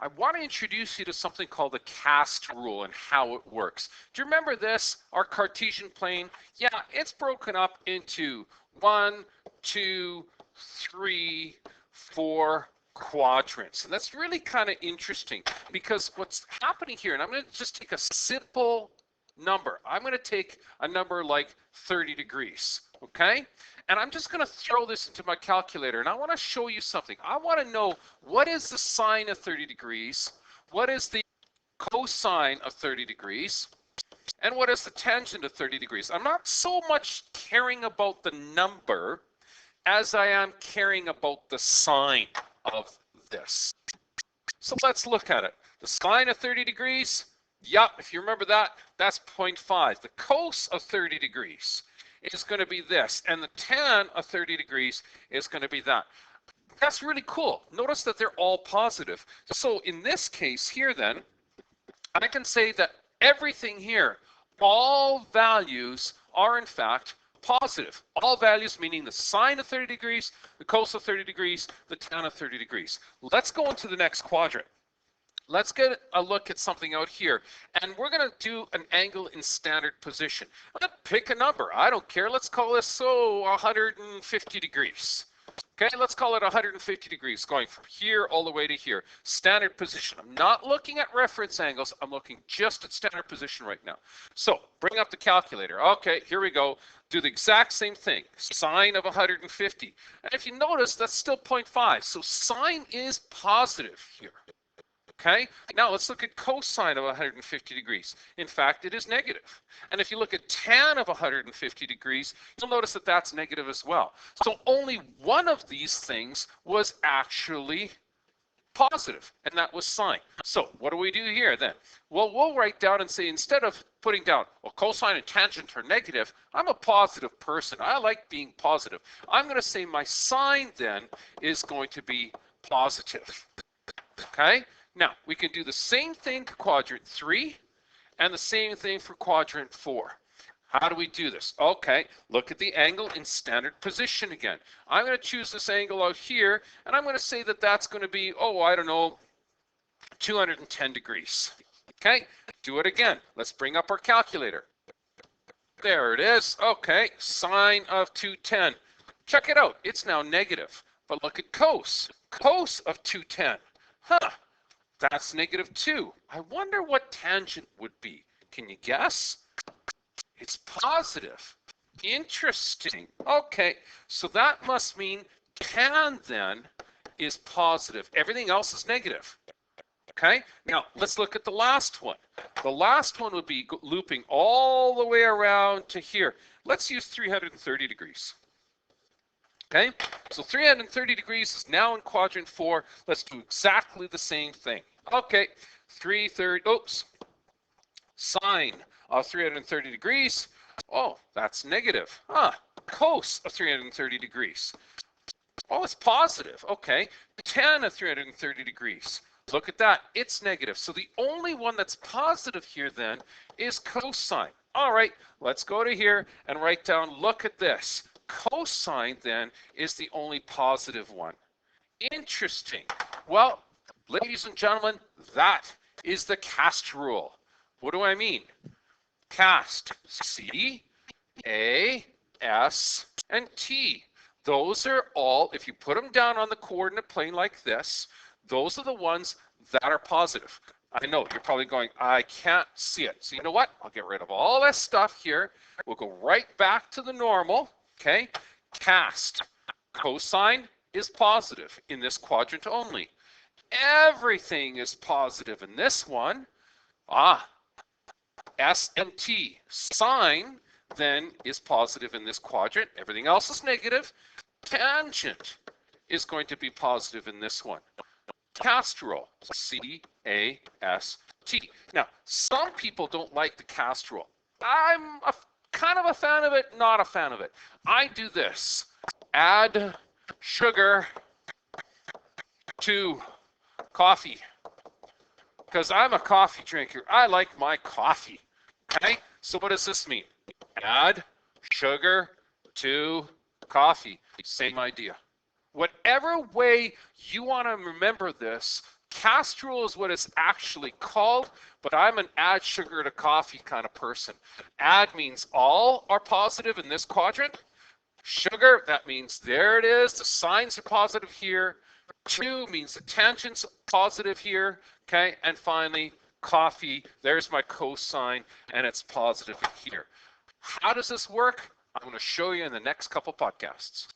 I want to introduce you to something called the Caste Rule and how it works. Do you remember this, our Cartesian plane? Yeah, it's broken up into 1, 2, 3, 4 quadrants. And that's really kind of interesting because what's happening here, and I'm going to just take a simple number. I'm going to take a number like 30 degrees, okay? And I'm just going to throw this into my calculator, and I want to show you something. I want to know what is the sine of 30 degrees, what is the cosine of 30 degrees, and what is the tangent of 30 degrees. I'm not so much caring about the number as I am caring about the sine of this. So let's look at it. The sine of 30 degrees, yep, if you remember that, that's 0.5. The cos of 30 degrees is going to be this, and the tan of 30 degrees is going to be that. That's really cool. Notice that they're all positive. So in this case here then, I can say that everything here, all values are in fact positive. All values meaning the sine of 30 degrees, the cos of 30 degrees, the tan of 30 degrees. Let's go into the next quadrant. Let's get a look at something out here, and we're going to do an angle in standard position. Let's pick a number. I don't care. Let's call this 150 degrees. Okay, let's call it 150 degrees, going from here all the way to here. Standard position. I'm not looking at reference angles. I'm looking just at standard position right now. So bring up the calculator. Okay, here we go. Do the exact same thing. Sine of 150. And if you notice, that's still 0.5. So sine is positive here. Okay, now let's look at cosine of 150 degrees. In fact, it is negative. And if you look at tan of 150 degrees, you'll notice that that's negative as well. So only one of these things was actually positive, and that was sine. So what do we do here then? Well, we'll write down and say, instead of putting down, well, cosine and tangent are negative, I'm a positive person. I like being positive. I'm going to say my sine then is going to be positive. Okay? Now, we can do the same thing to quadrant 3 and the same thing for quadrant 4. How do we do this? Okay, look at the angle in standard position again. I'm going to choose this angle out here, and I'm going to say that that's going to be, I don't know, 210 degrees. Okay, do it again. Let's bring up our calculator. There it is. Okay, sine of 210. Check it out. It's now negative. But look at cos. Cos of 210. That's negative 2. I wonder what tangent would be. Can you guess? It's positive. Interesting. Okay, so that must mean tan then is positive. Everything else is negative. Okay, now let's look at the last one. The last one would be looping all the way around to here. Let's use 330 degrees. Okay, so 330 degrees is now in quadrant 4. Let's do exactly the same thing. Okay, 330, sine of 330 degrees. Oh, that's negative. Cos of 330 degrees. Oh, it's positive. Okay, tan of 330 degrees. Look at that, it's negative. So the only one that's positive here then is cosine. All right, let's go to here and write down, look at this. Cosine then is the only positive one. Interesting. Well, ladies and gentlemen, that is the Caste Rule. What do I mean? Caste, C, A, S, and T. Those are all, if you put them down on the coordinate plane like this, those are the ones that are positive. I know, you're probably going, I can't see it. So you know what? I'll get rid of all this stuff here. We'll go right back to the normal. Okay, caste, cosine is positive in this quadrant only. Everything is positive in this one. S and T, sine then is positive in this quadrant. Everything else is negative. Tangent is going to be positive in this one. Caste rule, C-A-S-T. Now, some people don't like the caste rule. I'm kind of a fan of it, not a fan of it. I do this. Add sugar to coffee. Because I'm a coffee drinker. I like my coffee. Okay? So what does this mean? Add sugar to coffee. Same idea. Whatever way you want to remember this, Caste rule is what it's actually called, but I'm an add sugar to coffee kind of person. Add means all are positive in this quadrant. Sugar, that means there it is. The signs are positive here. 2 means the tangent's positive here. Okay, and finally, coffee, there's my cosine, and it's positive here. How does this work? I'm going to show you in the next couple podcasts.